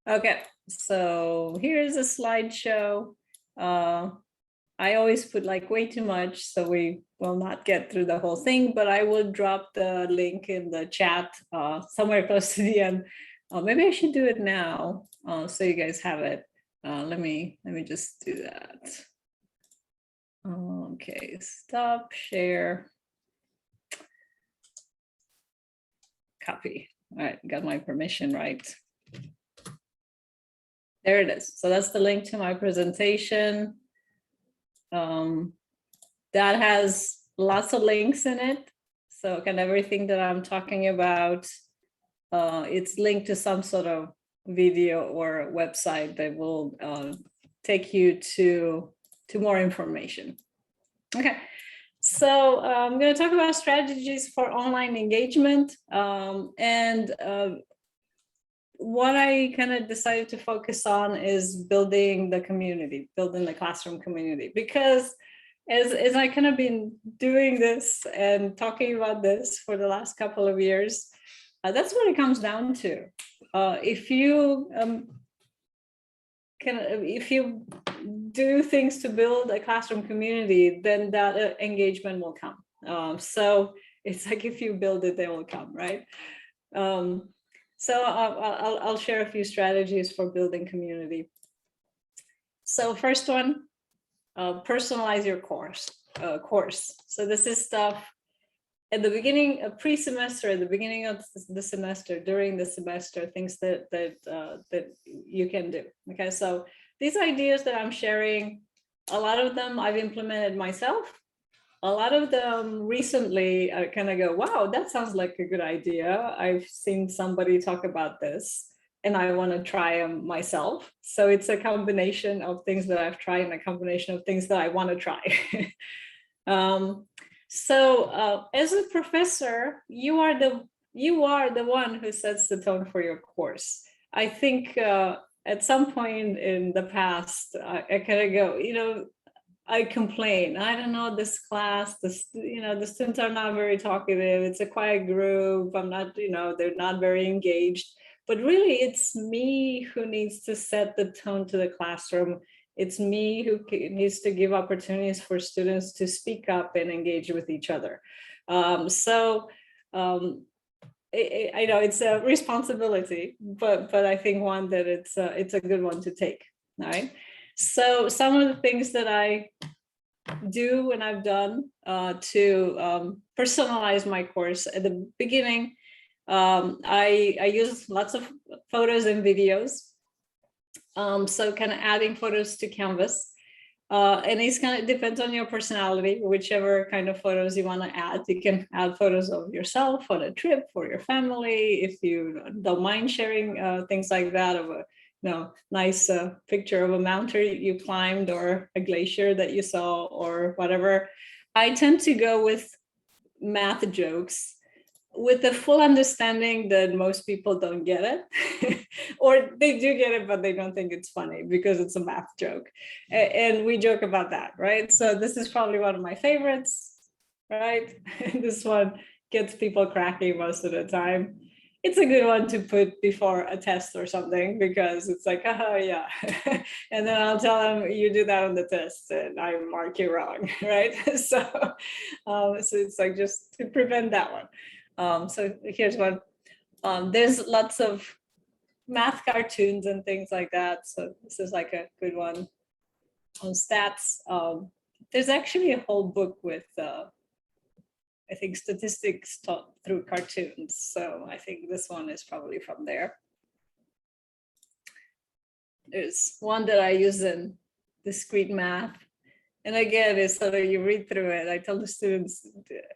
Okay, so here's a slideshow. I always put like way too much, so we will not get through the whole thing, but I will drop the link in the chat somewhere close to the end. Maybe I should do it now so you guys have it. Let me just do that. Okay, stop share. Copy. All right, got my permission right. There it is. So that's the link to my presentation. That has lots of links in it. So kind of everything that I'm talking about, it's linked to some sort of video or website that will take you to more information. Okay, so I'm going to talk about strategies for online engagement. What I kind of decided to focus on is building the community, building the classroom community, because as I kind of been doing this and talking about this for the last couple of years, that's what it comes down to. If you do things to build a classroom community, then that engagement will come. So it's like if you build it, they will come, right? So I'll share a few strategies for building community. So first one, personalize your course. So this is stuff at the beginning, pre-semester, at the beginning of the semester, during the semester, things that you can do. Okay, so these ideas that I'm sharing, a lot of them I've implemented myself. A lot of them recently, I kind of go, wow, that sounds like a good idea. I've seen somebody talk about this and I want to try them myself. So it's a combination of things that I've tried and a combination of things that I want to try. As a professor, you are the one who sets the tone for your course. I think at some point in the past, I kind of go, I complain. I don't know, this class, the students are not very talkative. It's a quiet group. I'm not, they're not very engaged. But really, it's me who needs to set the tone to the classroom. It's me who needs to give opportunities for students to speak up and engage with each other. I know it's a responsibility, but I think one that it's a good one to take. All right. So some of the things that I do and I've done to personalize my course at the beginning, I use lots of photos and videos. So kind of adding photos to Canvas. And it's kind of depends on your personality, whichever kind of photos you want to add. You can add photos of yourself on a trip for your family, if you don't mind sharing things like that, of a nice picture of a mountain you climbed or a glacier that you saw or whatever. I tend to go with math jokes with the full understanding that most people don't get it or they do get it, but they don't think it's funny because it's a math joke. And we joke about that, right? So this is probably one of my favorites, right? This one gets people cracking most of the time. It's a good one to put before a test or something because it's like, oh yeah. And then I'll tell them you do that on the test and I mark you wrong, right? So it's like just to prevent that one. So here's one. There's lots of math cartoons and things like that. So this is like a good one on stats. There's actually a whole book with I think statistics taught through cartoons. So I think this one is probably from there. There's one that I use in discrete math. And again, it's sort of you read through it. I tell the students,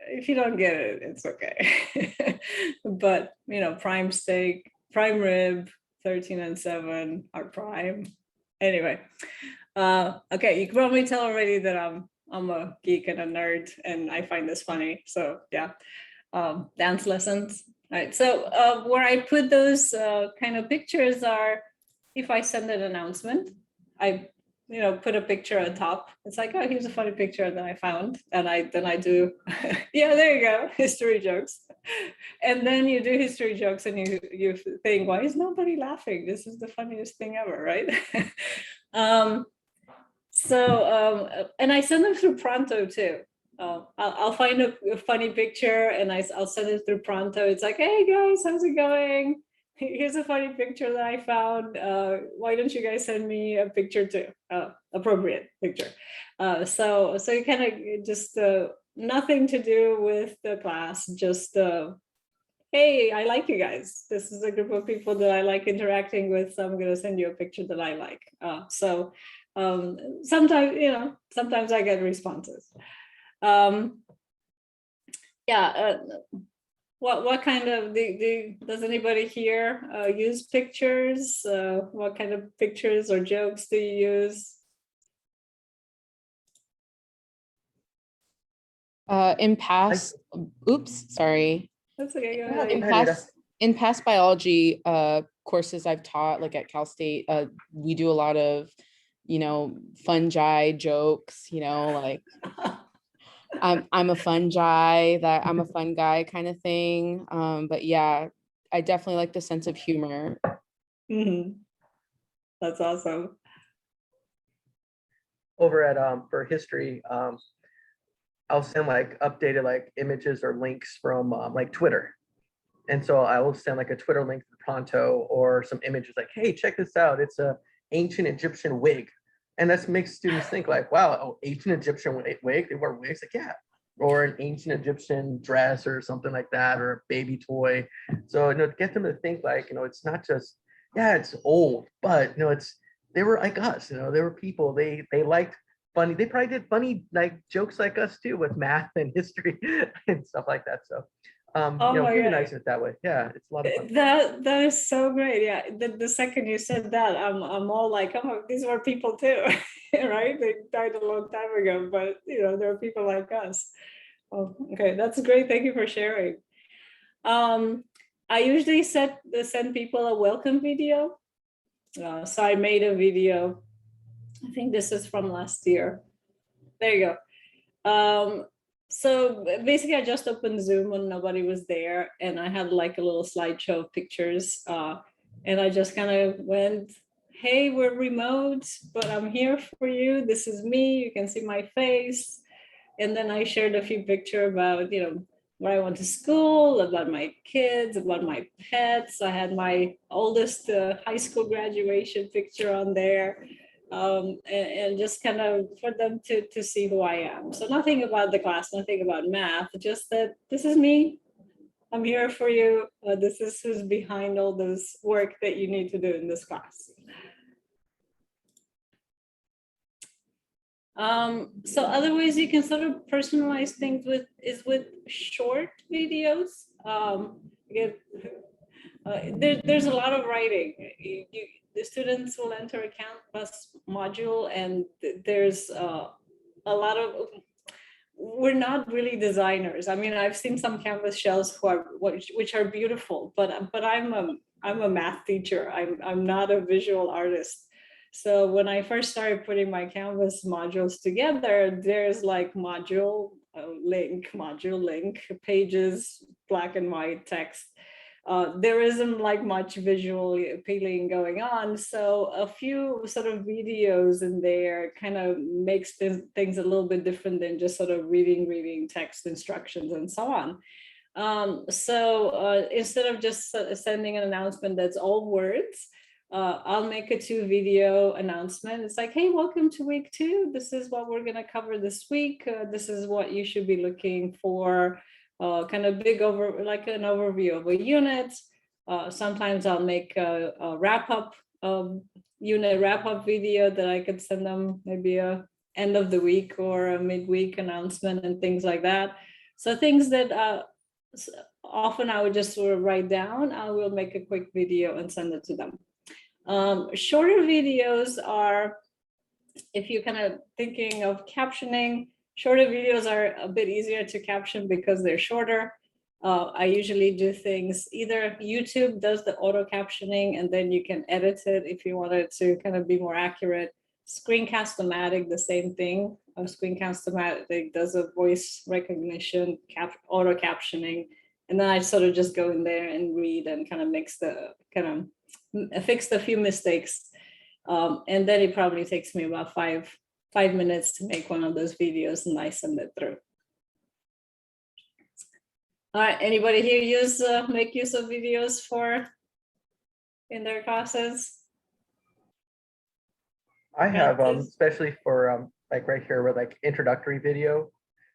if you don't get it, it's okay. But, prime steak, prime rib, 13 and 7 are prime. Anyway, okay, you can probably tell already that I'm a geek and a nerd and I find this funny. So yeah, dance lessons. All right, so where I put those kind of pictures are, if I send an announcement, I put a picture on top. It's like, oh, here's a funny picture that I found. And then I do, yeah, there you go, history jokes. And then you do history jokes and you think, why is nobody laughing? This is the funniest thing ever, right? um, and I send them through Pronto too. I'll find a funny picture and I'll send it through Pronto. It's like, hey guys, how's it going? Here's a funny picture that I found. Why don't you guys send me a picture too? Appropriate picture. So you kind of just nothing to do with the class, just hey, I like you guys. This is a group of people that I like interacting with, so I'm going to send you a picture that I like. Sometimes, sometimes I get responses. What kind of does anybody here use pictures? What kind of pictures or jokes do you use? In past, oops, sorry. That's okay. Go ahead. In past biology courses I've taught, like at Cal State, we do a lot of, fungi jokes, like I'm a fungi, that I'm a fun guy kind of thing. But yeah, I definitely like the sense of humor. Mm-hmm. That's awesome. Over at for history, I'll send like updated like images or links from like Twitter. And so I will send like a Twitter link to Pronto or some images like, hey, check this out. It's a ancient Egyptian wig. And that makes students think like, wow, ancient Egyptian wig, they wear wigs, like, yeah. Or an ancient Egyptian dress or something like that, or a baby toy. So, get them to think like, it's not just, yeah, it's old, but, they were like us, they were people, they liked funny, they probably did funny like jokes like us too with math and history and stuff like that. So humanizing it that way. Yeah, it's a lot of fun. That is so great. Yeah, the second you said that, I'm all like, oh, these were people too, right? They died a long time ago, but there are people like us. Oh, okay, that's great. Thank you for sharing. I usually send people a welcome video. So I made a video. I think this is from last year. There you go. So basically I just opened Zoom when nobody was there and I had like a little slideshow of pictures and I just kind of went, hey, we're remote, but I'm here for you. This is me. You can see my face. And then I shared a few pictures about, where I went to school, about my kids, about my pets. I had my oldest high school graduation picture on there. And just kind of for them to see who I am. So nothing about the class, nothing about math, just that this is me. I'm here for you. This is who's behind all this work that you need to do in this class. So other ways you can sort of personalize things with short videos. There's a lot of writing. The students will enter a Canvas module and there's a lot of, we're not really designers. I mean, I've seen some Canvas shells which are beautiful, but I'm a math teacher. I'm not a visual artist. So when I first started putting my Canvas modules together, there's like module link, pages, black and white text. There isn't like much visually appealing going on. So a few sort of videos in there kind of makes things a little bit different than just sort of reading text instructions and so on. So instead of just sending an announcement that's all words, I'll make a 2-video announcement. It's like, hey, welcome to week 2. This is what we're going to cover this week. This is what you should be looking for. Kind of like an overview of a unit. Sometimes I'll make a wrap-up unit wrap-up video that I could send them, maybe a end of the week or a midweek announcement and things like that. So things that often I would just sort of write down, I will make a quick video and send it to them. Shorter videos are, if you're kind of thinking of captioning, shorter videos are a bit easier to caption because they're shorter. I usually do things, either YouTube does the auto captioning and then you can edit it if you want it to kind of be more accurate. Screencast-O-Matic, the same thing. Screencast-O-Matic does a voice recognition, auto captioning, And then I sort of just go in there and read and kind of fix a few mistakes. And then it probably takes me about five minutes to make one of those videos, and I send it through. All right, anybody here make use of videos in their classes? I have, especially for like right here with like introductory video,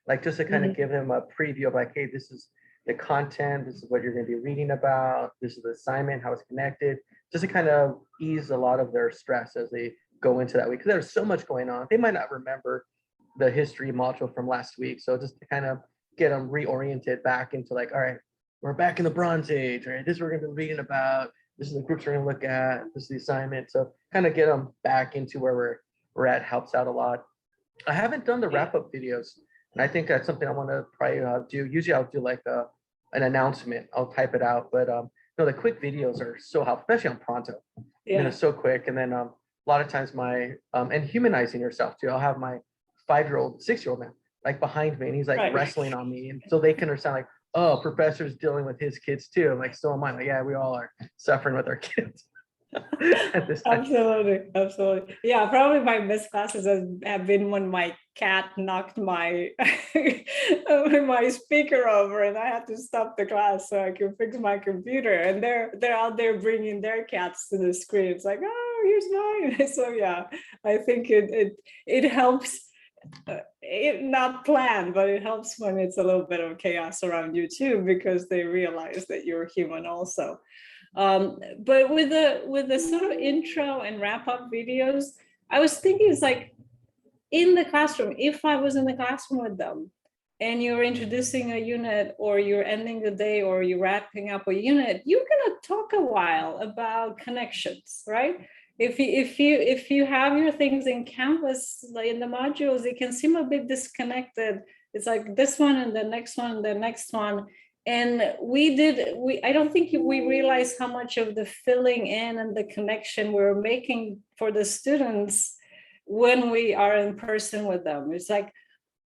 like just to kind of give them a preview of like, hey, this is the content, this is what you're going to be reading about, this is the assignment, how it's connected, just to kind of ease a lot of their stress as they go into that week, because there's so much going on. They might not remember the history module from last week, so just to kind of get them reoriented back into like, all right, we're back in the Bronze Age, right? This is what we're going to be reading about. This is the groups we're going to look at. This is the assignment. So kind of get them back into where we're at helps out a lot. I haven't done the wrap-up videos, and I think that's something I want to probably do. Usually I'll do like an announcement. I'll type it out, but the quick videos are so helpful, especially on Pronto. Yeah. And it's so quick. And then a lot of times and humanizing yourself too. I'll have my 5-year-old, 6-year-old man like behind me, and he's like wrestling on me, and so they can understand like, oh, professor's dealing with his kids too. I'm like, so am I. Like, yeah, we all are suffering with our kids at this time. Absolutely. Yeah, probably my best classes have been when my cat knocked my my speaker over, and I had to stop the class so I could fix my computer. And they're out there bringing their cats to the screen. It's like, oh, here's mine. So yeah, I think it helps. Not planned, but it helps when it's a little bit of chaos around you too, because they realize that you're human also. But with the sort of intro and wrap up videos, I was thinking it's like in the classroom, if I was in the classroom with them and you're introducing a unit, or you're ending the day, or you're wrapping up a unit, you're gonna talk a while about connections, right? If you have your things in Canvas, like in the modules, it can seem a bit disconnected. It's like this one and the next one and the next one. And I don't think we realize how much of the filling in and the connection we're making for the students when we are in person with them. It's like,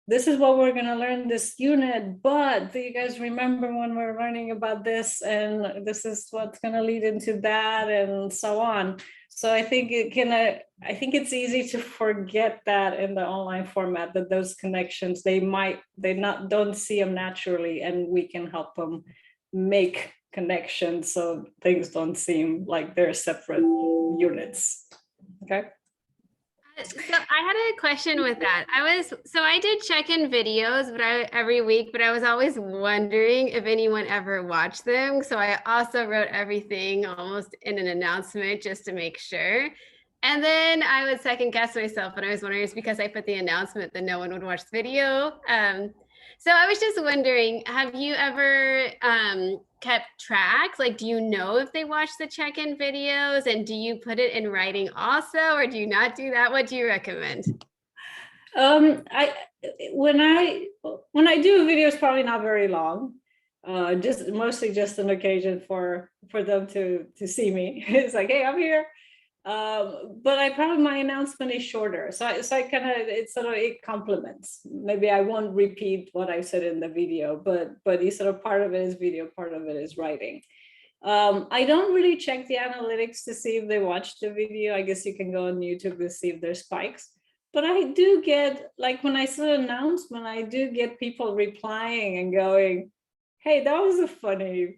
this is what we're going to learn this unit, but do you guys remember when we're learning about this, and this is what's going to lead into that, and so on. So I think it's easy to forget that in the online format, that those connections, don't see them naturally, and we can help them make connections so things don't seem like they're separate units. Okay. So I had a question with that. I did check-in videos, every week, but I was always wondering if anyone ever watched them. So I also wrote everything almost in an announcement just to make sure. And then I would second guess myself, and I was wondering, it's because I put the announcement that no one would watch the video. So I was just wondering, have you ever kept track? Like, do you know if they watch the check-in videos, and do you put it in writing also, or do you not do that? What do you recommend? When I do a video, it's probably not very long. Mostly just an occasion for them to see me. It's like, hey, I'm here. But my announcement is shorter, so I kind of, it complements. Maybe I won't repeat what I said in the video, but it's sort of, part of it is video, part of it is writing. I don't really check the analytics to see if they watched the video. I guess you can go on YouTube to see if there's spikes. But I do get, like, when I saw an announcement, I do get people replying and going, hey, that was a funny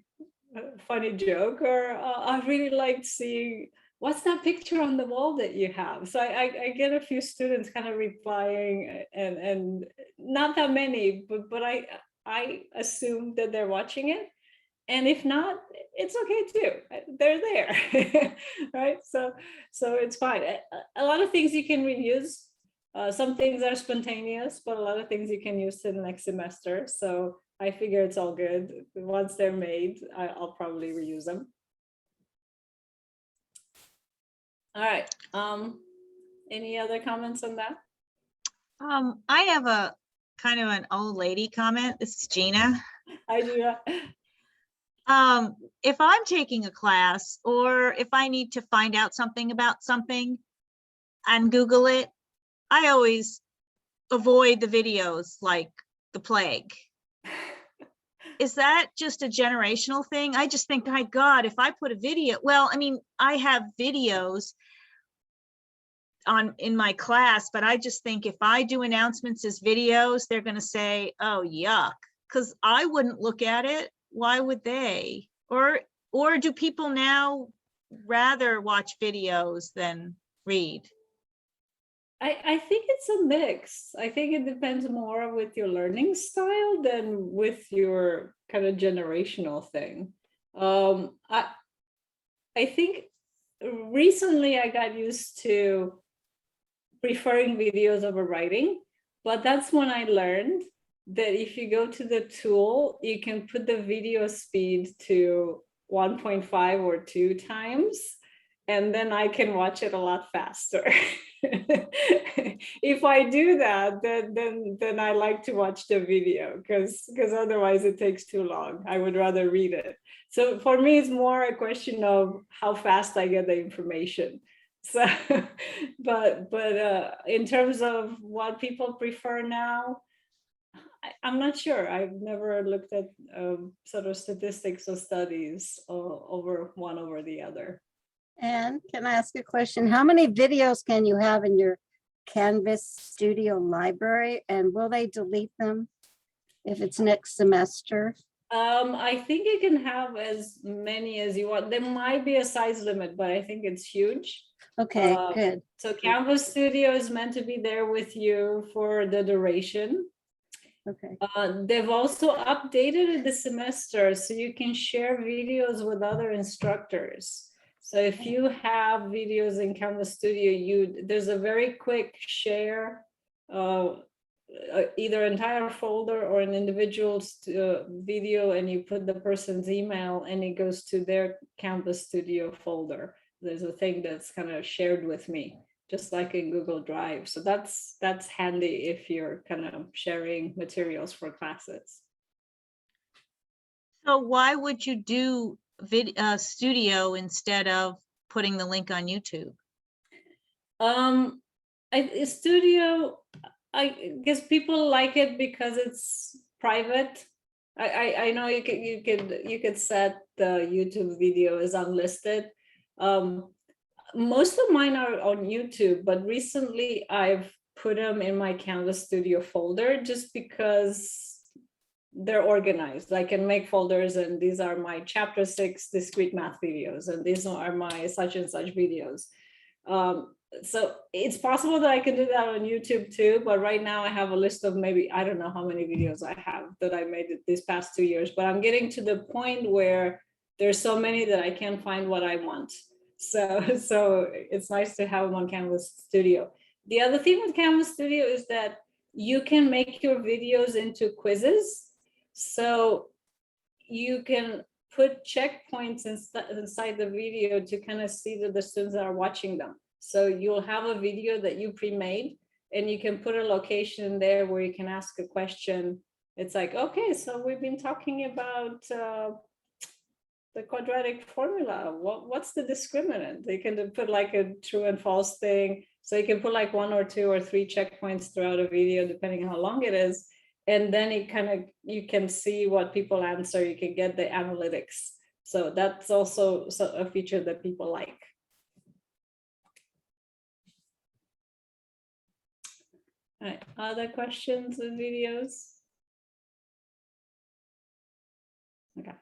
joke, or I really liked seeing, what's that picture on the wall that you have? So I get a few students kind of replying, and not that many, but I assume that they're watching it. And if not, it's okay too. They're there, right? So it's fine. A lot of things you can reuse. Some things are spontaneous, but a lot of things you can use to the next semester. So I figure it's all good. Once they're made, I'll probably reuse them. All right. Any other comments on that? I have a kind of an old lady comment. This is Gina. I do that. If I'm taking a class, or if I need to find out something about something and Google it, I always avoid the videos like the plague. is that just a generational thing? I just think, my God, if I put a video, well, I mean, I have videos in my class, but I just think if I do announcements as videos, they're going to say, oh, yuck, because I wouldn't look at it. Why would they? Or do people now rather watch videos than read? I think it's a mix. I think it depends more with your learning style than with your kind of generational thing. I think recently I got used to preferring videos over writing, but that's when I learned that if you go to the tool, you can put the video speed to 1.5 or 2 times, and then I can watch it a lot faster. If I do that, then I like to watch the video because otherwise it takes too long. I would rather read it. So for me, it's more a question of how fast I get the information. So, but in terms of what people prefer now, I'm not sure. I've never looked at sort of statistics or studies over one over the other. And can I ask a question? How many videos can you have in your Canvas Studio library, and will they delete them if it's next semester? I think you can have as many as you want. There might be a size limit, but I think it's huge. Okay, good. So Canvas Studio is meant to be there with you for the duration. Okay. They've also updated it this semester, so you can share videos with other instructors. So if you have videos in Canvas Studio, there's a very quick share, either entire folder or an individual video, and you put the person's email and it goes to their Canvas Studio folder. There's a thing that's kind of shared with me, just like in Google Drive. So that's handy if you're kind of sharing materials for classes. So why would you do Studio instead of putting the link on YouTube? Studio, I guess people like it because it's private. I know you could set the YouTube video as unlisted. Most of mine are on YouTube, but recently I've put them in my Canvas Studio folder just because they're organized. I can make folders, and these are my chapter 6 discrete math videos, and these are my such and such videos. So it's possible that I can do that on YouTube too, but right now I have a list of maybe, I don't know how many videos I have that I made these past 2 years, but I'm getting to the point where there's so many that I can't find what I want. So it's nice to have them on Canvas Studio. The other thing with Canvas Studio is that you can make your videos into quizzes. So you can put checkpoints inside the video to kind of see that the students are watching them. So you'll have a video that you pre-made, and you can put a location there where you can ask a question. It's like, okay, so we've been talking about the quadratic formula. What's the discriminant? They can put like a true and false thing. So you can put like 1 or 2 or 3 checkpoints throughout a video, depending on how long it is. And then you can see what people answer. You can get the analytics. So that's also a feature that people like. All right, other questions with videos? Okay.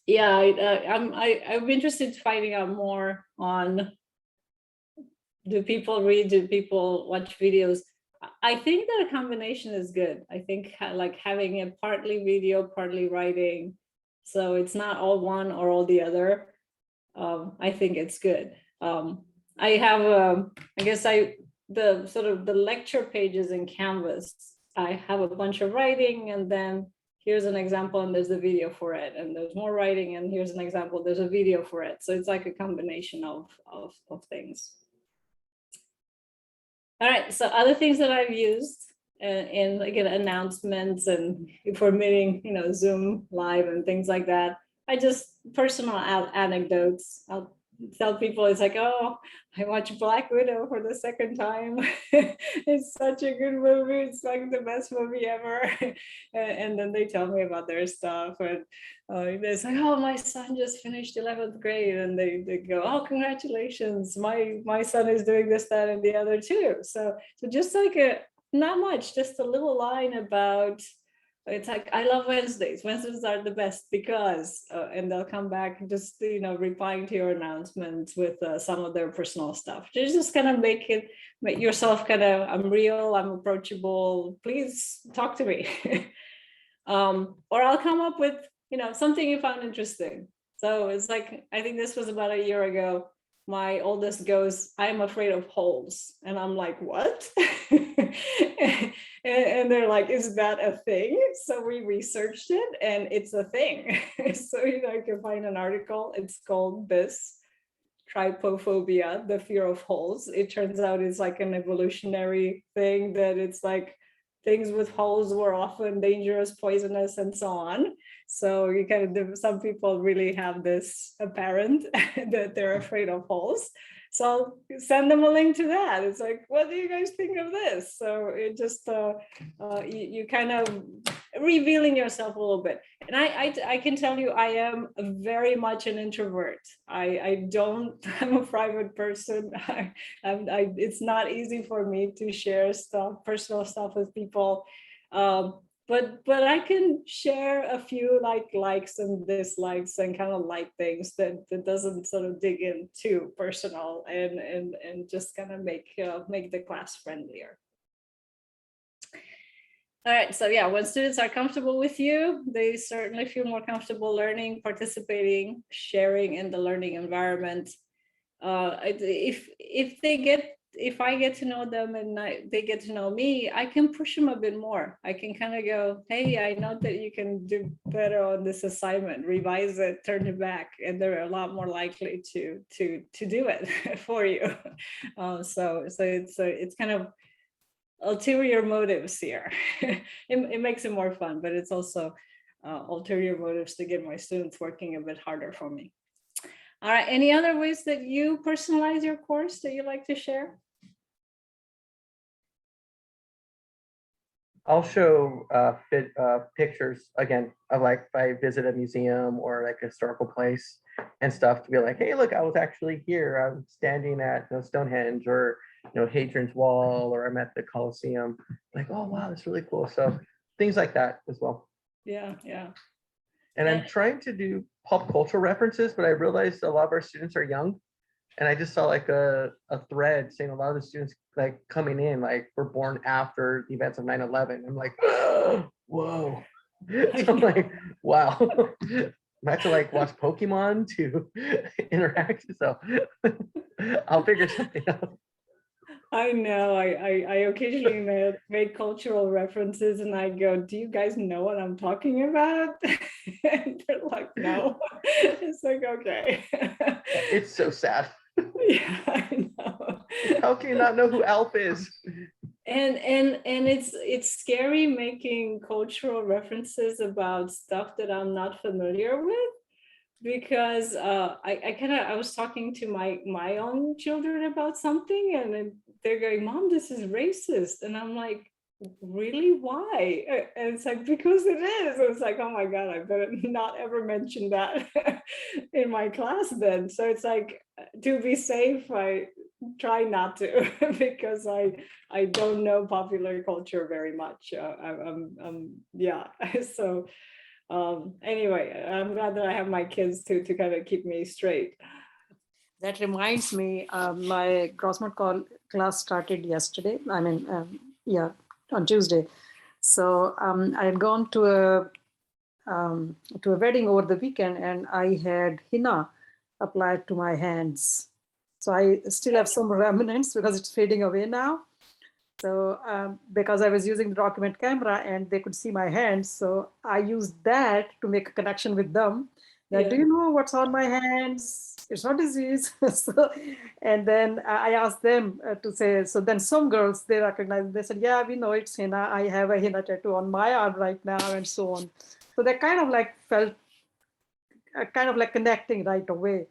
Yeah, I'm interested in finding out more on, do people read, do people watch videos? I think that a combination is good. I think like having a partly video, partly writing, so it's not all one or all the other. I think it's good. I have, I guess the sort of the lecture pages in Canvas, I have a bunch of writing, and then here's an example and there's the video for it, and there's more writing and here's an example, there's a video for it. So it's like a combination of things. All right, so other things that I've used in again announcements and for meeting, Zoom live and things like that. I just personal anecdotes. I'll tell people, it's like, oh, I watched Black Widow for the second time. It's such a good movie. It's like the best movie ever. And then they tell me about their stuff. And it's like, oh, my son just finished 11th grade. And they go, oh, congratulations. My son is doing this, that, and the other too. So just like not much, just a little line about, it's like, I love Wednesdays. Wednesdays are the best because, and they'll come back just, replying to your announcements with some of their personal stuff. Just kind of make yourself kind of, I'm real, I'm approachable, please talk to me. Or I'll come up with, something you found interesting. So it's like, I think this was about a year ago. My oldest goes, I'm afraid of holes. And I'm like, what? And they're like, is that a thing? So we researched it and it's a thing. So, I can find an article. It's called this, trypophobia, the fear of holes. It turns out it's like an evolutionary thing, that it's like things with holes were often dangerous, poisonous, and so on. So you kind of, some people really have this apparent that they're afraid of holes. So I'll send them a link to that. It's like, what do you guys think of this? So it just, you kind of revealing yourself a little bit. And I can tell you, I am very much an introvert. I'm a private person. It's not easy for me to share stuff, personal stuff with people. But I can share a few likes and dislikes and kind of like things that doesn't sort of dig in too personal and just kind of make the class friendlier. All right, so yeah, when students are comfortable with you, they certainly feel more comfortable learning, participating, sharing in the learning environment. If I get to know them and they get to know me, I can push them a bit more. I can kind of go, hey, I know that you can do better on this assignment, revise it, turn it back, and they're a lot more likely to do it for you. So it's kind of ulterior motives here. It makes it more fun, but it's also ulterior motives to get my students working a bit harder for me. All right, any other ways that you personalize your course that you like to share? I'll show pictures again of like if I visit a museum or like a historical place and stuff, to be like, hey, look, I was actually here. I'm standing at Stonehenge or Hadrian's Wall, or I'm at the Colosseum. Like, oh wow, that's really cool. So things like that as well. Yeah. And I'm trying to do pop culture references, but I realized a lot of our students are young. And I just saw like a thread saying a lot of the students like coming in like were born after the events of 9/11. I'm like, whoa. So I'm like, wow. I have to like watch Pokemon to interact. So I'll figure something out. I know. I occasionally make cultural references and I go, do you guys know what I'm talking about? And they're like, no. It's like, okay. It's so sad. Yeah, I know. How can you not know who Alf is? And it's scary making cultural references about stuff that I'm not familiar with, because I was talking to my own children about something and they're going, Mom, this is racist. And I'm like, really, why? And it's like, because it is. It's like, oh my God, I better not ever mention that in my class then. So it's like, to be safe, I try not to, because I don't know popular culture very much. Yeah. So anyway, I'm glad that I have my kids to kind of keep me straight. That reminds me, my Grossmont class started yesterday. I mean, on Tuesday. So I had gone to a wedding over the weekend, and I had henna applied to my hands. So I still have some remnants because it's fading away now. So because I was using the document camera and they could see my hands, so I used that to make a connection with them. That, do you know what's on my hands? It's not disease. So, and then I asked them to say, so then some girls, they recognized, they said, yeah, we know it's henna. I have a henna tattoo on my arm right now, and so on. So they kind of like felt, kind of like connecting right away.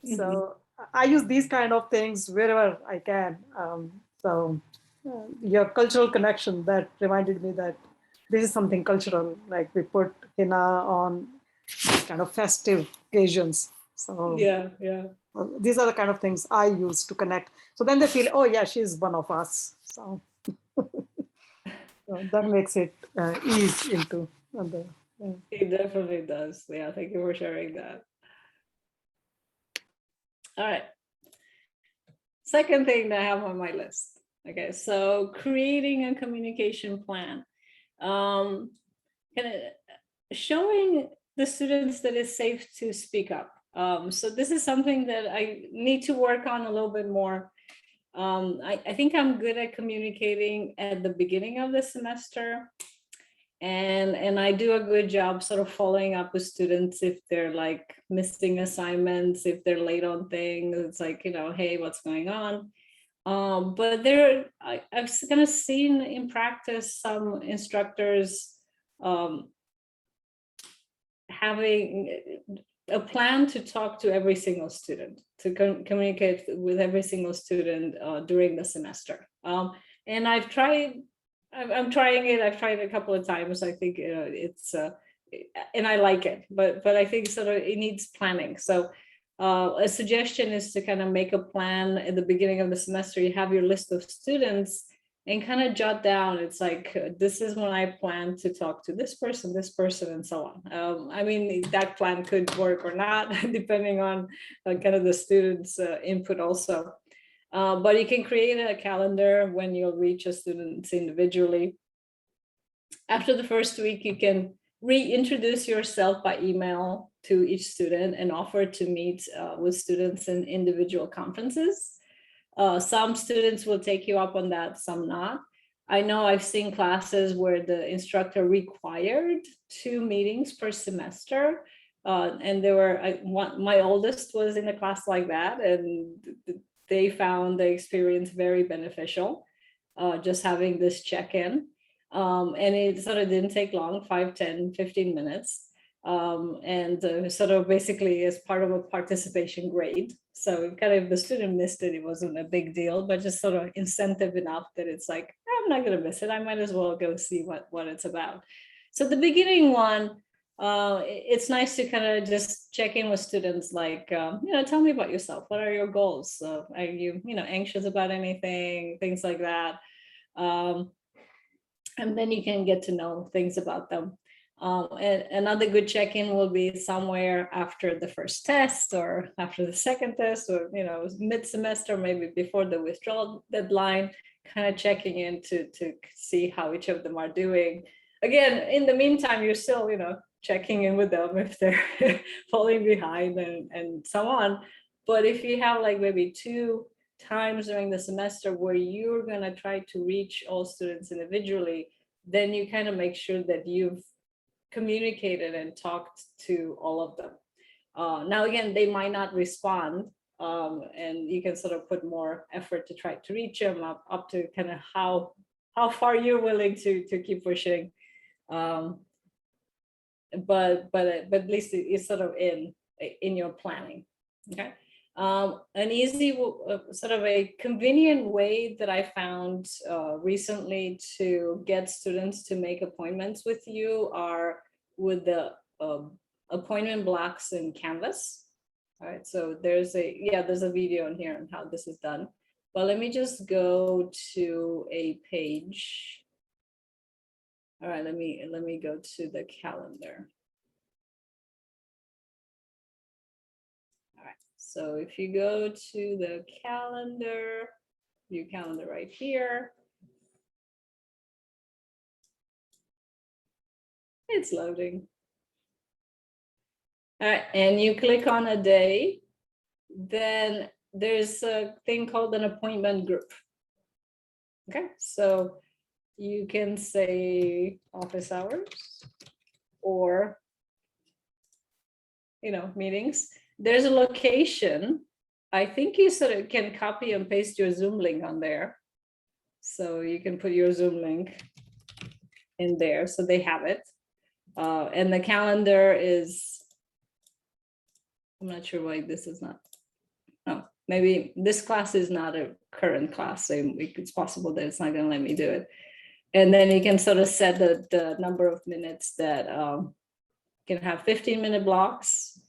So I use these kind of things wherever I can. Your cultural connection, that reminded me that this is something cultural, like we put henna on kind of festive occasions. So Yeah, yeah. these are the kind of things I use to connect. So then they feel, oh yeah, she's one of us. So, so that makes it ease into the. It definitely does. Yeah, thank you for sharing that. All right. Second thing that I have on my list. Okay, so creating a communication plan. Kind of showing the students that it's safe to speak up. So this is something that I need to work on a little bit more. I think I'm good at communicating at the beginning of the semester. And I do a good job sort of following up with students if they're like missing assignments, if they're late on things. It's like, hey, what's going on? But I've kind of seen in practice some instructors having a plan to talk to every single student, to communicate with every single student during the semester. And I'm trying it. I've tried it a couple of times. I think it's and I like it, but I think sort of it needs planning. So a suggestion is to kind of make a plan at the beginning of the semester. You have your list of students and kind of jot down. It's like, this is when I plan to talk to this person, and so on. I mean, that plan could work or not, depending on kind of the students' input also. But you can create a calendar when you'll reach a student individually. After the first week, you can reintroduce yourself by email to each student and offer to meet with students in individual conferences. Some students will take you up on that, some not. I know I've seen classes where the instructor required 2 meetings per semester. And there were, my oldest was in a class like that, and they found the experience very beneficial, just having this check-in. And it sort of didn't take long, 5, 10, 15 minutes. And sort of basically as part of a participation grade. So kind of if the student missed it, it wasn't a big deal, but just sort of incentive enough that it's like, I'm not going to miss it. I might as well go see what it's about. So the beginning one, it's nice to kind of just check in with students, like, tell me about yourself. What are your goals? Are you, anxious about anything, things like that. And then you can get to know things about them. And another good check-in will be somewhere after the first test or after the second test, or mid-semester, maybe before the withdrawal deadline, kind of checking in to see how each of them are doing. Again, in the meantime, you're still checking in with them if they're falling behind and so on. But if you have like maybe 2 times during the semester where you're going to try to reach all students individually, then you kind of make sure that you've communicated and talked to all of them. Now, again, they might not respond, and you can sort of put more effort to try to reach them up to kind of how far you're willing to keep pushing. But at least it's sort of in your planning. Okay. An easy, sort of a convenient way that I found recently to get students to make appointments with you are with the appointment blocks in Canvas. All right, so there's a video in here on how this is done. But let me just go to a page. All right, let me go to the calendar. So if you go to the calendar, view calendar right here. It's loading. All right, and you click on a day, then there's a thing called an appointment group. Okay, so you can say office hours or, meetings. There's a location. I think you sort of can copy and paste your Zoom link on there. So you can put your Zoom link in there so they have it. And the calendar is, I'm not sure why this is not maybe this class is not a current class, so it's possible that it's not going to let me do it. And then you can sort of set the number of minutes that you can have 15-minute blocks.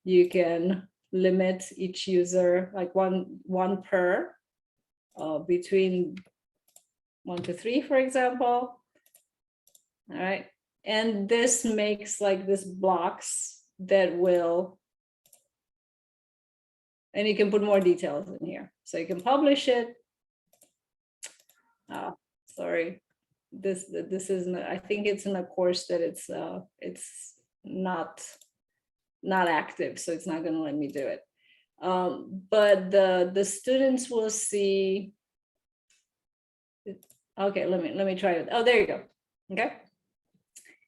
You can limit each user like one per between 1 to 3, for example. All right. And this makes like this blocks that will, and you can put more details in here. So you can publish it. Sorry, this isn't, I think it's in a course that it's not active, so it's not going to let me do it. But the students will see. Okay, let me try it. Oh, there you go. Okay.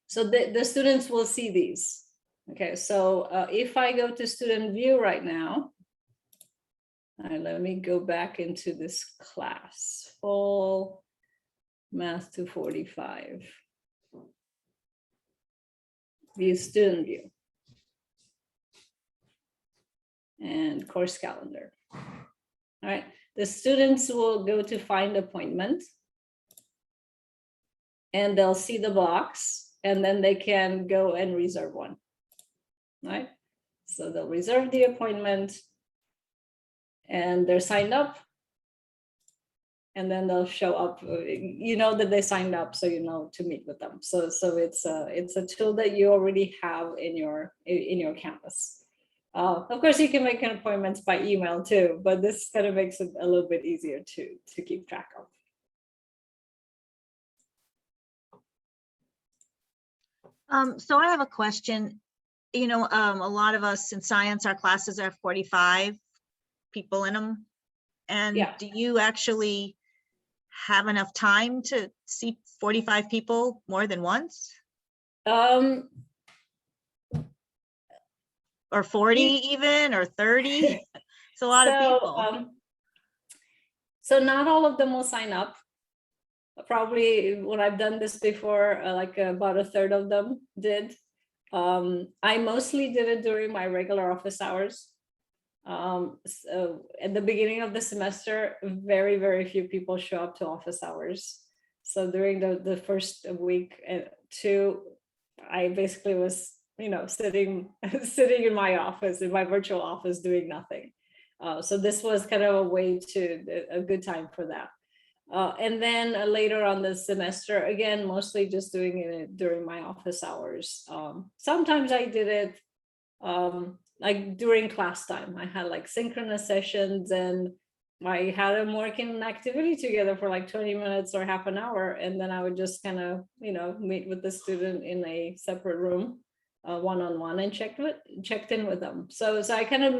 So the students will see these. Okay, so if I go to student view right now, let me go back into this class, full Math 245. View student view. And course calendar. All right, the students will go to find appointment. And they'll see the box, and then they can go and reserve one, right? So they'll reserve the appointment, and they're signed up, and then they'll show up. You know that they signed up, so you know to meet with them. So it's a tool that you already have in your Canvas. Of course, you can make an appointments by email too, but this kind of makes it a little bit easier to keep track of. So I have a question. You know, a lot of us in science, our classes are 45 people in them. And Yeah. do you actually have enough time to see 45 people more than once? Or 40 even, or 30? It's a lot of people. So not all of them will sign up. Probably when I've done this before, like about a third of them did. I mostly did it during my regular office hours. So at the beginning of the semester, very, very few people show up to office hours. So during the first week and two, I basically was, sitting in my office, in my virtual office, doing nothing. So this was kind of a good time for that. And then later on the semester, again, mostly just doing it during my office hours. Sometimes I did it like during class time. I had like synchronous sessions, and I had them working an activity together for like 20 minutes or half an hour. And then I would just kind of, meet with the student in a separate room, one-on-one, and checked in with them. So I kind of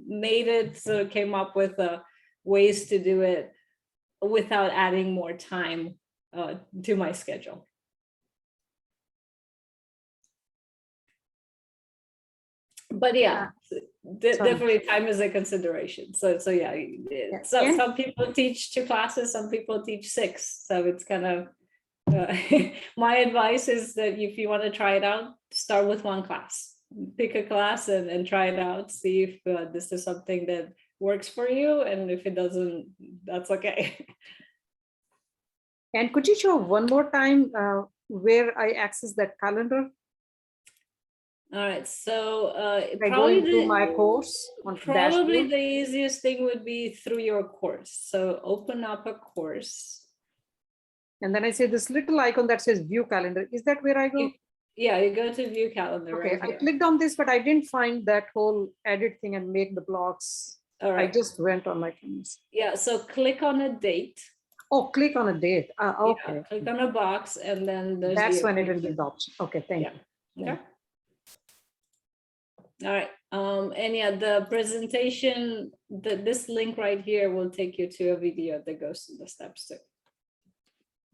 made it, so came up with ways to do it without adding more time to my schedule. But yeah, definitely time is a consideration. So yeah, so some people teach 2 classes, some people teach 6. So it's kind of, my advice is that if you want to try it out, start with 1 class. Pick a class and try it out, see if this is something that works for you, and if it doesn't, that's okay. And could you show one more time where I access that calendar? All right, so Probably into my course on probably dashboard. the easiest thing would be through your course. So open up a course. And then I say this little icon that says view calendar. Is that where I go? Yeah, you go to view calendar. Okay, right I here. clicked on this, but I didn't find that whole edit thing and make the blocks. All right. I just went on my Canvas. Yeah, so click on a date. Oh, click on a date. Okay. Yeah, click on a box, and then there's That's the when it will give the option. Okay, thank you. Okay. All right. And yeah, the presentation, this link right here will take you to a video that goes through the steps too.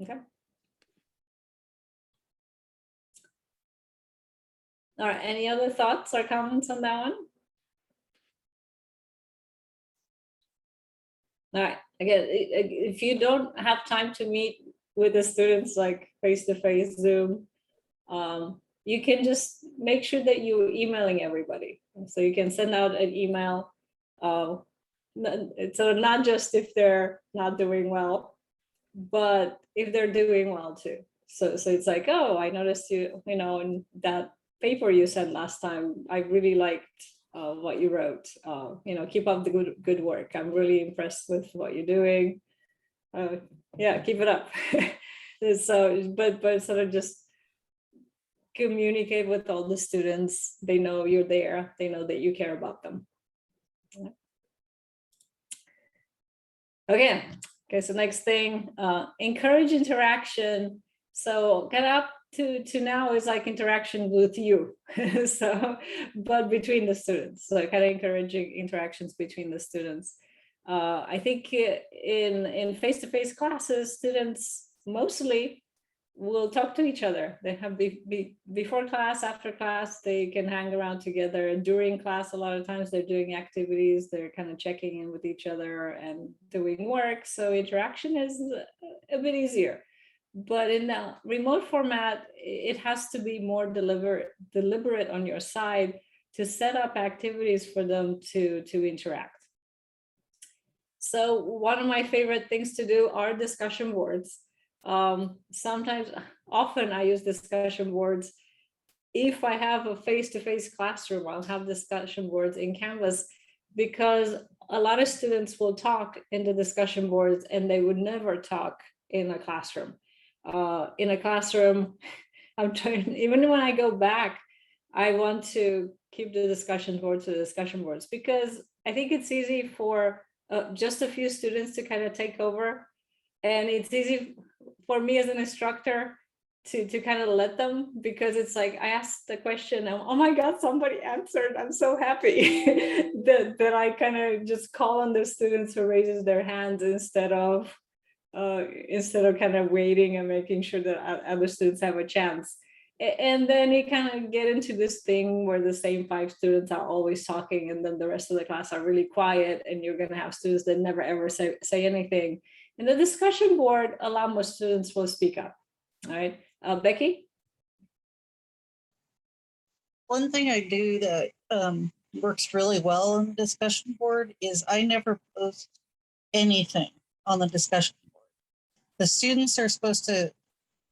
Okay. All right. Any other thoughts or comments on that one? All right. Again, if you don't have time to meet with the students like face-to-face Zoom, you can just make sure that you're emailing everybody. So you can send out an email So not just if they're not doing well, but if they're doing well too. So it's like, oh, I noticed you, in that paper you sent last time, I really liked what you wrote. Keep up the good work. I'm really impressed with what you're doing. Yeah, keep it up. So, but sort of just communicate with all the students. They know you're there. They know that you care about them. Okay, so next thing, encourage interaction. So get up to now is like interaction with you. So, but between the students, so kind of encouraging interactions between the students. I think in face-to-face classes, students mostly will talk to each other. They have before class, after class, they can hang around together. During class, a lot of times they're doing activities, they're kind of checking in with each other and doing work. So interaction is a bit easier. But in the remote format, it has to be more deliberate on your side to set up activities for them to interact. So one of my favorite things to do are discussion boards. Often I use discussion boards. If I have a face-to-face classroom, I'll have discussion boards in Canvas, because a lot of students will talk in the discussion boards and they would never talk in a classroom. In a classroom, I'm trying, even when I go back, I want to keep the discussion boards to the discussion boards, because I think it's easy for just a few students to kind of take over. And it's easy for me as an instructor to kind of let them, because it's like I asked the question and oh my God, somebody answered. I'm so happy that I kind of just call on the students who raises their hands instead of kind of waiting and making sure that other students have a chance. And then you kind of get into this thing where the same 5 students are always talking, and then the rest of the class are really quiet, and you're going to have students that never ever say anything. In the discussion board, a lot more students will speak up. All right, Becky? One thing I do that works really well on the discussion board is I never post anything on the discussion board. The students are supposed to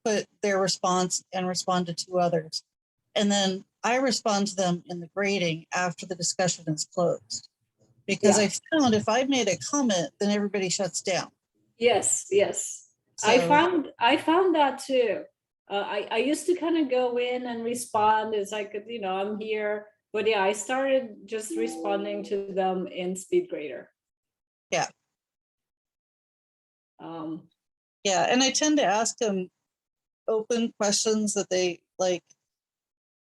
put their response and respond to 2 others. And then I respond to them in the grading after the discussion is closed. Because I found if I made a comment, then everybody shuts down. Yes. So, I found that too. I used to kind of go in and respond. It's like, I'm here. But yeah, I started just responding to them in SpeedGrader. Yeah. Yeah, and I tend to ask them open questions that they like.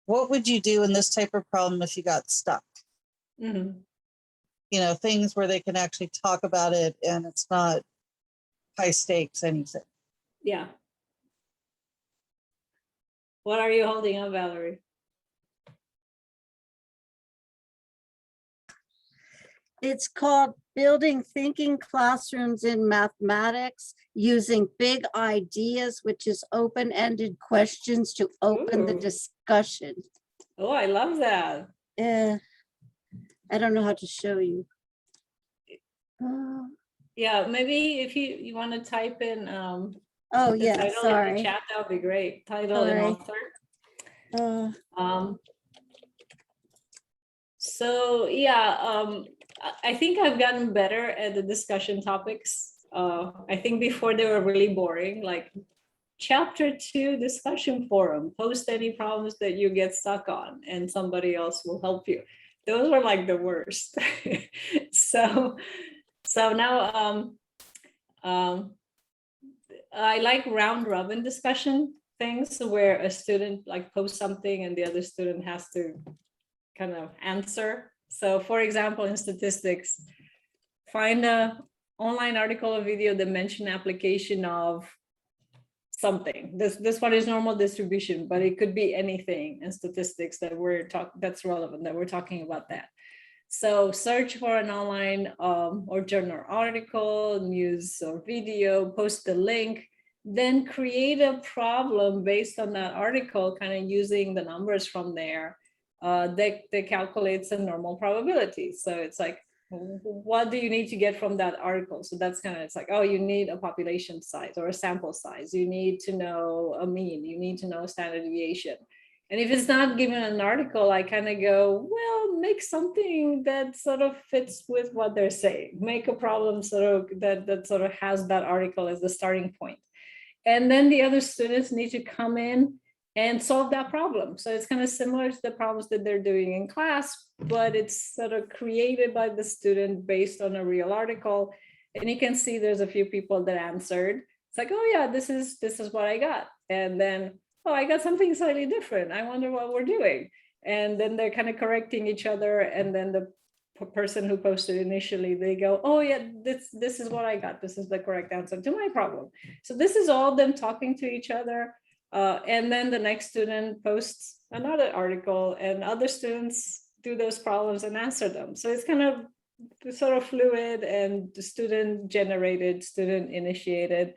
What would you do in this type of problem if you got stuck? Mm-hmm. Things where they can actually talk about it and it's not high stakes anything. Yeah. What are you holding up, Valerie? It's called Building Thinking Classrooms in Mathematics Using Big Ideas, which is open-ended questions to open the discussion. Oh, I love that. I don't know how to show you. Yeah, maybe if you want to type in oh the yeah, title sorry. in the chat, that would be great. Title and author. So yeah, I think I've gotten better at the discussion topics. I think before they were really boring, like chapter 2 discussion forum, post any problems that you get stuck on and somebody else will help you. Those were like the worst. So now I like round robin discussion things where a student like posts something and the other student has to kind of answer. So for example, in statistics, find a online article or video that mention application of something. This one is normal distribution, but it could be anything in statistics that that's relevant, that we're talking about that. So search for an online or journal article, news or video, post the link, then create a problem based on that article, kind of using the numbers from there. That calculates a normal probability. So it's like what do you need to get from that article? So that's kind of, it's like, oh, you need a population size or a sample size. You need to know a mean. You need to know standard deviation. And if it's not given an article, I kind of go, well, make something that sort of fits with what they're saying. Make a problem sort of that sort of has that article as the starting point. And then the other students need to come in and solve that problem. So it's kind of similar to the problems that they're doing in class, but it's sort of created by the student based on a real article. And you can see there's a few people that answered. It's like, oh yeah, this is what I got. And then, oh, I got something slightly different. I wonder what we're doing. And then they're kind of correcting each other. And then the person who posted initially, they go, oh yeah, this is what I got. This is the correct answer to my problem. So this is all them talking to each other. And then the next student posts another article and other students do those problems and answer them. So it's kind of sort of fluid and student generated, student initiated,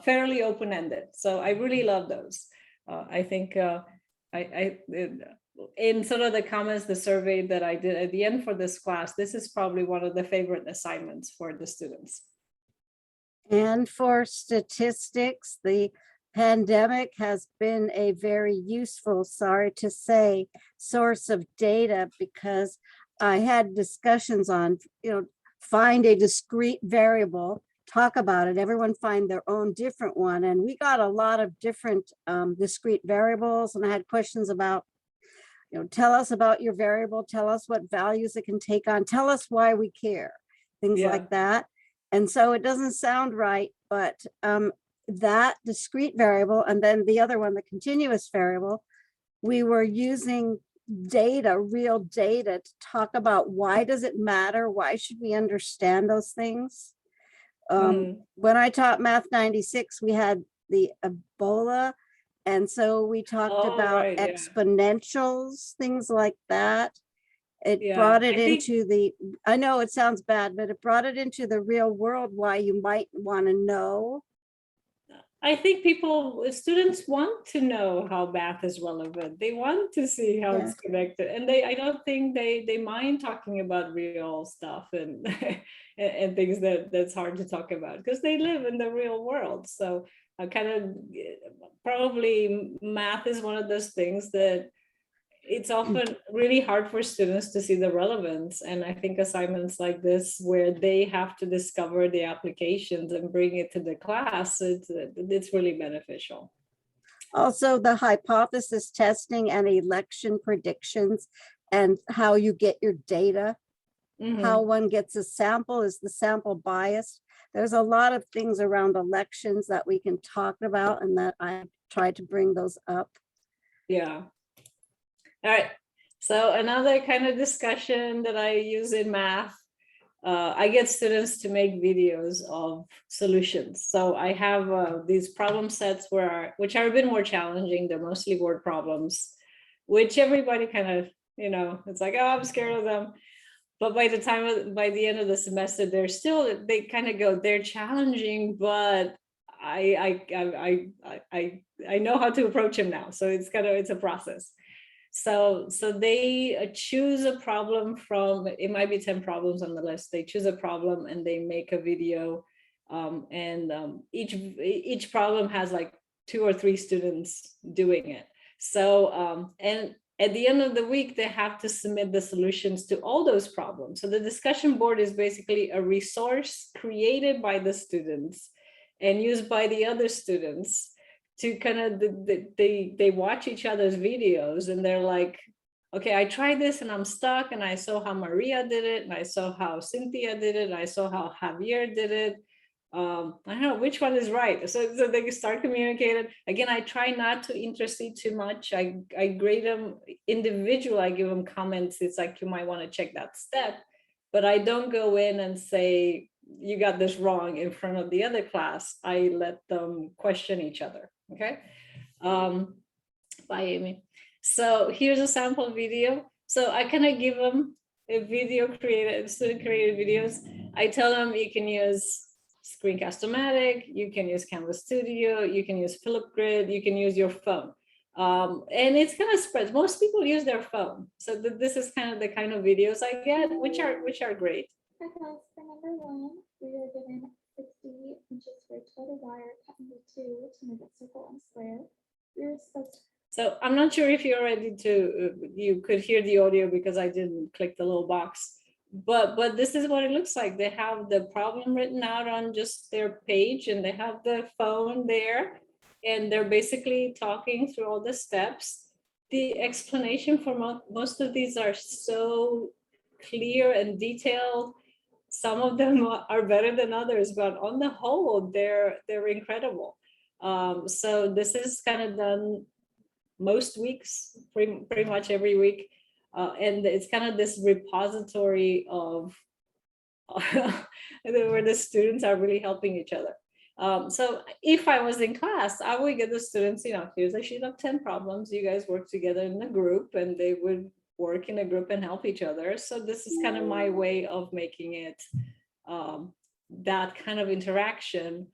fairly open-ended. So I really love those. I think in sort of the comments, the survey that I did at the end for this class, this is probably one of the favorite assignments for the students. And for statistics, the pandemic has been a very useful, sorry to say, source of data, because I had discussions on, find a discrete variable, talk about it, everyone find their own different one. And we got a lot of different discrete variables. And I had questions about, tell us about your variable, tell us what values it can take on, tell us why we care, things like that. And so it doesn't sound right, but that discrete variable, and then the other one, the continuous variable, we were using data, real data, to talk about why does it matter? Why should we understand those things? When I taught Math 96, we had the Ebola. And so we talked about exponentials, things like that. It brought it into the, I know it sounds bad, but it brought it into the real world, why you might want to know. I think students want to know how math is relevant. They want to see how it's connected. And I don't think they mind talking about real stuff and, and things that's hard to talk about because they live in the real world. So I probably math is one of those things that it's often really hard for students to see the relevance. And I think assignments like this, where they have to discover the applications and bring it to the class, it's really beneficial. Also, the hypothesis testing and election predictions and how you get your data, how one gets a sample, is the sample biased? There's a lot of things around elections that we can talk about and that I try to bring those up. Yeah. All right, so another kind of discussion that I use in math, I get students to make videos of solutions. So I have these problem sets which are a bit more challenging. They're mostly word problems, which everybody kind of, it's like, oh, I'm scared of them. But by the end of the semester, they kind of go, they're challenging, but I know how to approach them now. So it's a process. So they choose a problem from, it might be 10 problems on the list. They choose a problem and they make a video. Each problem has like 2 or 3 students doing it. So, and at the end of the week, they have to submit the solutions to all those problems. So the discussion board is basically a resource created by the students and used by the other students to kind of, they watch each other's videos and they're like, okay, I tried this and I'm stuck, and I saw how Maria did it, and I saw how Cynthia did it, and I saw how Javier did it. I don't know which one is right. So they start communicating. Again, I try not to intercede too much. I grade them individual. I give them comments. It's like, you might want to check that step, but I don't go in and say, you got this wrong in front of the other class. I let them question each other. Okay. Bye, Amy. So here's a sample video. So I kind of give them a student created videos. I tell them you can use Screencast-O-Matic, you can use Canvas Studio, you can use Flipgrid, you can use your phone. And it's kind of spreads. Most people use their phone. So this is kind of the kind of videos I get, which are great. Hi guys, for number 1, we are given 60 inches for a total wire cut into 2 to make a circle and square. We were supposed to. So I'm not sure if you're ready to, you could hear the audio because I didn't click the little box. But this is what it looks like. They have the problem written out on just their page, and they have the phone there, and they're basically talking through all the steps. The explanation for most of these are so clear and detailed. Some of them are better than others, but on the whole, they're incredible. So this is kind of done most weeks, pretty much every week. And it's kind of this repository of where the students are really helping each other. So if I was in class, I would get the students, here's a sheet of 10 problems. You guys work together in a group, and they would work in a group and help each other. So this is kind of my way of making it that kind of interaction.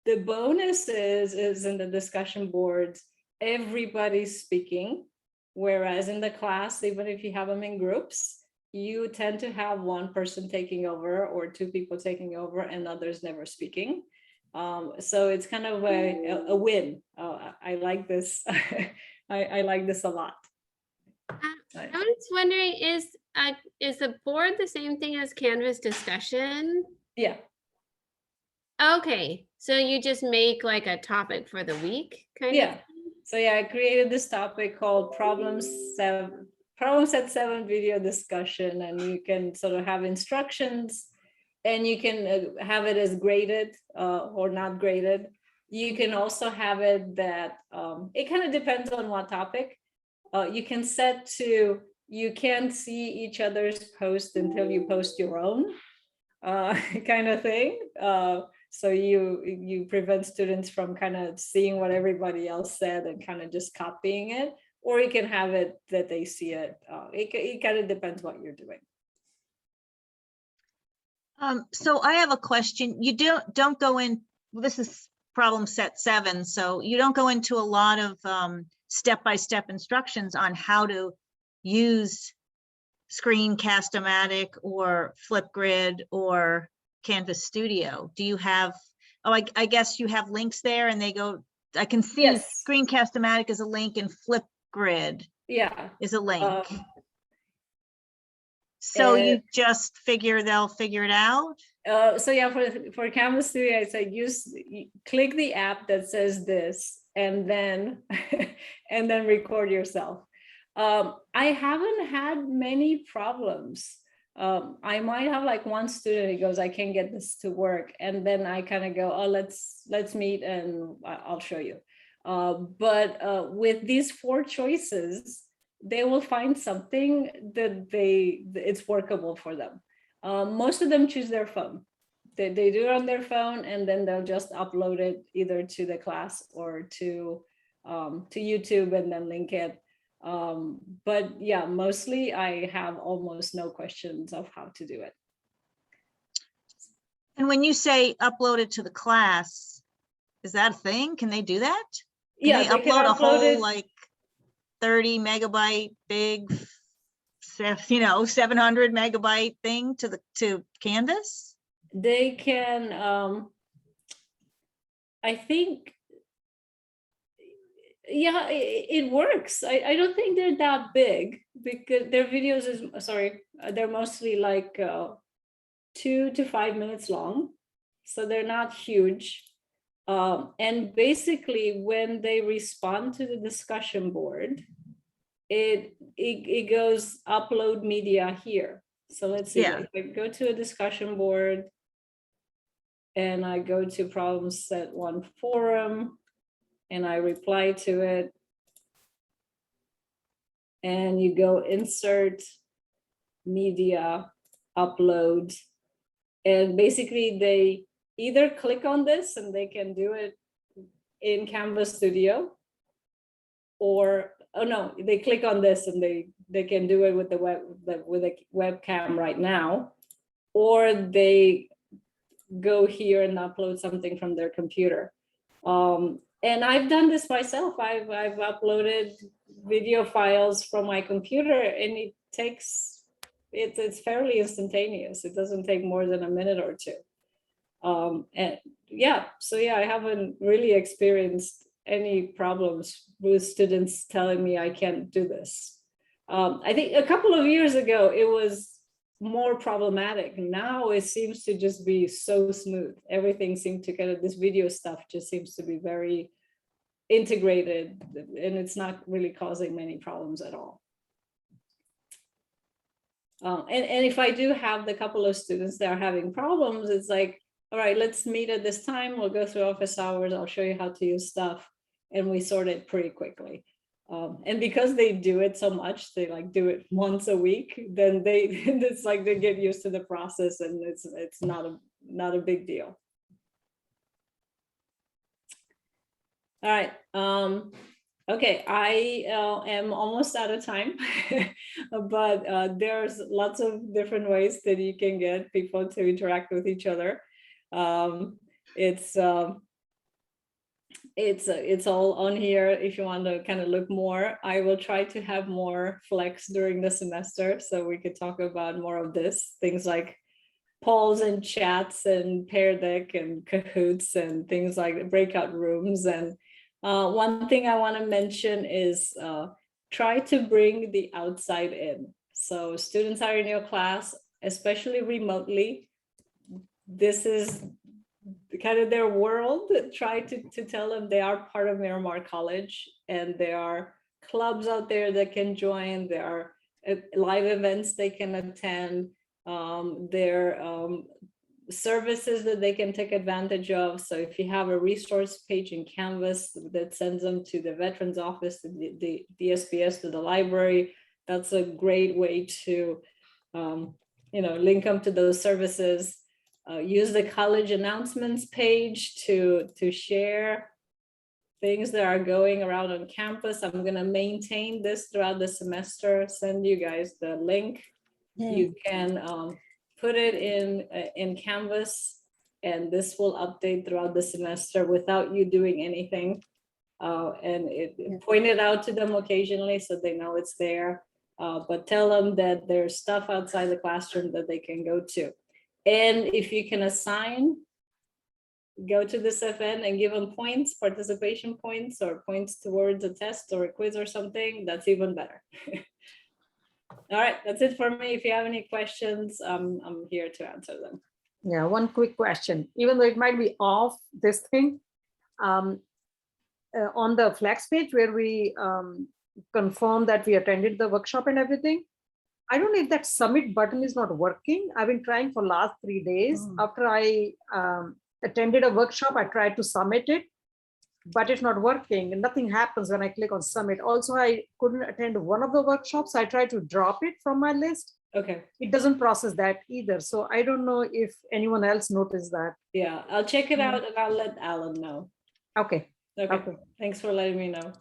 The bonus is in the discussion boards, everybody's speaking. Whereas in the class, even if you have them in groups, you tend to have one person taking over or 2 people taking over and others never speaking. So it's kind of a win. I like this. I like this a lot. I was wondering, is the board the same thing as Canvas discussion? Yeah. Okay, so you just make like a topic for the week, kind Yeah. of? So yeah, I created this topic called problem set 7 video discussion, and you can sort of have instructions, and you can have it as graded or not graded. You can also have it that it kind of depends on what topic. You can set to, you can't see each other's post until you post your own kind of thing. So you prevent students from kind of seeing what everybody else said and kind of just copying it, or you can have it that they see it. It kind of depends what you're doing. So I have a question. You don't go in, well, this is problem set 7, so you don't go into a lot of step-by-step instructions on how to use Screencast-O-Matic or Flipgrid or Canvas Studio. Do you have, I guess you have links there, and they go, I can see Yes. Screencast-O-Matic is a link and Flipgrid is a link. So you just they'll figure it out? So yeah, for Canvas Studio, I say click the app that says this, and then and then record yourself. I haven't had many problems. I might have like one student who goes, I can't get this to work, and then I kind of go, oh, let's meet and I'll show you. But with these 4 choices, they will find something that it's workable for them. Most of them choose their phone. They do it on their phone, and then they'll just upload it either to the class or to YouTube and then link it. But yeah, mostly I have almost no questions of how to do it. And when you say upload it to the class, is that a thing? Can they do that? Can Yeah, they they can upload a whole it. like 30 megabyte big, 700 megabyte thing to Canvas? They can, I think, yeah, it works. I don't think they're that big because their videos they're mostly like 2 to 5 minutes long. So they're not huge. And basically when they respond to the discussion board, it goes upload media here. So let's see, if I go to a discussion board and I go to problem set 1 forum and I reply to it, and you go insert media, upload, and basically they either click on this and they can do it in Canvas Studio, or they click on this and they can do it with the webcam right now, or they go here and upload something from their computer. And I've done this myself. I've uploaded video files from my computer, and it takes, it's fairly instantaneous. It doesn't take more than a minute or two. And yeah, so yeah, I haven't really experienced any problems with students telling me I can't do this. I think a couple of years ago, it was more problematic. Now it seems to just be so smooth. Everything seemed to kind of, this video stuff just seems to be very integrated, and it's not really causing many problems at all. And if I do have the couple of students that are having problems, it's like, all right, let's meet at this time. We'll go through office hours. I'll show you how to use stuff. And we sort it pretty quickly. And because they do it so much, they like do it once a week, then it's like they get used to the process, and it's not a big deal. All right. Okay, I am almost out of time, but there's lots of different ways that you can get people to interact with each other. It's all on here if you want to kind of look more. I will try to have more flex during the semester, so we could talk about more of this, things like polls and chats and Pear Deck and Kahoots and things like breakout rooms. And one thing I want to mention is try to bring the outside in. So students are in your class, especially remotely. This is kind of their world. Try to tell them they are part of Miramar College, and there are clubs out there that can join. There are live events they can attend. There are services that they can take advantage of. So if you have a resource page in Canvas that sends them to the Veterans Office, to the DSPS, to the library, that's a great way to link them to those services. Use the college announcements page to share things that are going around on campus. I'm going to maintain this throughout the semester, send you guys the link. Yeah. You can put it in Canvas, and this will update throughout the semester without you doing anything. And point it out to them occasionally so they know it's there. But tell them that there's stuff outside the classroom that they can go to. And if you can assign, go to this FN and give them points, participation points, or points towards a test or a quiz or something, that's even better. All right, that's it for me. If you have any questions, I'm here to answer them. Yeah, one quick question. Even though it might be off this thing, on the Flex page where we confirm that we attended the workshop and everything, I don't know if that submit button is not working. I've been trying for last 3 days. After I attended a workshop, I tried to submit it, but it's not working and nothing happens when I click on submit. Also, I couldn't attend one of the workshops. I tried to drop it from my list. Okay. It doesn't process that either. So I don't know if anyone else noticed that. Yeah, I'll check it out and I'll let Alan know. Okay. Okay. Thanks for letting me know.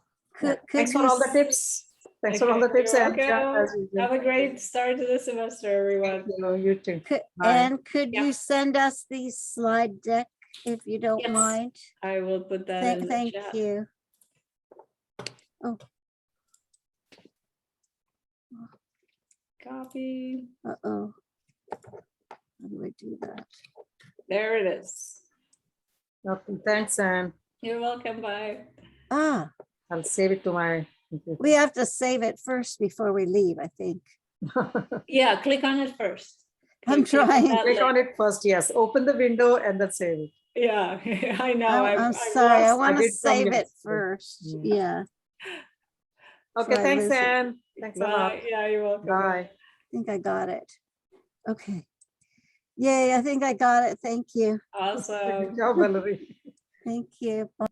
Thanks for all the tips. Thanks for all the tips. Have a great start to the semester, everyone. You too. And could you send us the slide deck if you don't mind? I will put that in the Thank chat. you. Oh. Copy. Uh-oh. How do I do that? There it is. Okay, thanks, Anne. You're welcome. Bye. Ah, I'll save it to my computer. we have to save it first before we leave, I think. Yeah, click on it first. I'm trying. Click on it first, yes. Open the window and then save it. Yeah, I know. I'm sorry, I want to did from save it yesterday. first. Mm. Yeah, Okay, So I thanks, lose it. Anne. Thanks a lot. Bye. Yeah, you're welcome. Bye. I think I got it. Okay. Yay, I think I got it. Thank you. Awesome. Good job, Valerie. Thank you. Bye.